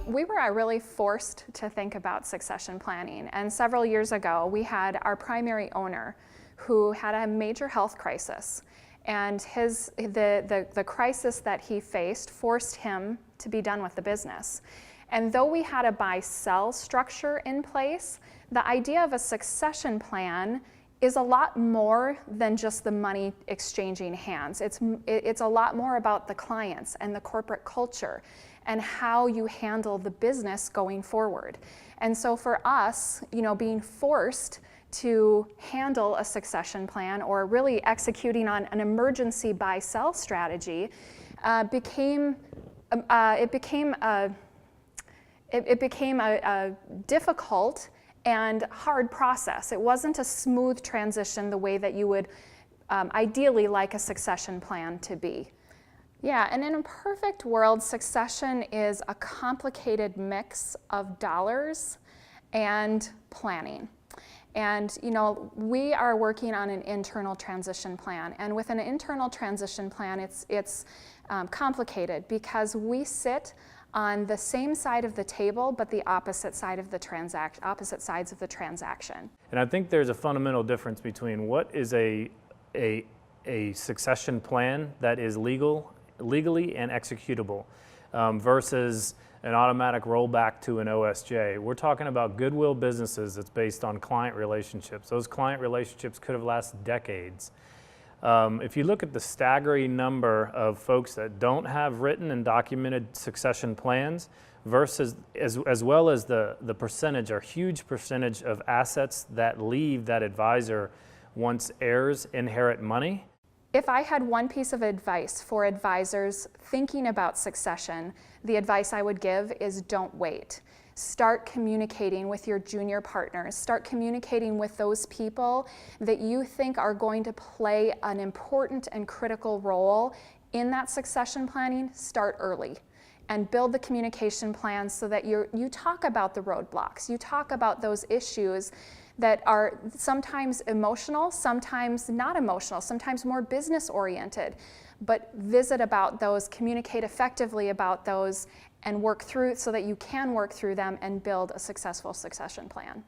We were really forced to think about succession planning, and several years ago we had our primary owner who had a major health crisis, and the crisis that he faced forced him to be done with the business. And though we had a buy-sell structure in place, the idea of a succession plan is a lot more than just the money exchanging hands. It's a lot more about the clients and the corporate culture and how you handle the business going forward. And so for us, being forced to handle a succession plan or really executing on an emergency buy-sell strategy became a difficult and hard process. It wasn't a smooth transition the way that you would ideally like a succession plan to be. Yeah, and in a perfect world, succession is a complicated mix of dollars and planning. And we are working on an internal transition plan, and with an internal transition plan, it's complicated because we sit on the same side of the table, but the opposite sides of the transaction. And I think there's a fundamental difference between what is a succession plan that is legally and executable versus an automatic rollback to an OSJ. We're talking about goodwill businesses that's based on client relationships. Those client relationships could have lasted decades. If you look at the staggering number of folks that don't have written and documented succession plans versus as well as the percentage or huge percentage of assets that leave that advisor once heirs inherit money. If I had one piece of advice for advisors thinking about succession, the advice I would give is don't wait. Start communicating with your junior partners. Start communicating with those people that you think are going to play an important and critical role in that succession planning. Start early and build the communication plans so that you talk about the roadblocks. You talk about those issues that are sometimes emotional, sometimes not emotional, sometimes more business oriented. But visit about those, communicate effectively about those, and work through so that you can work through them and build a successful succession plan.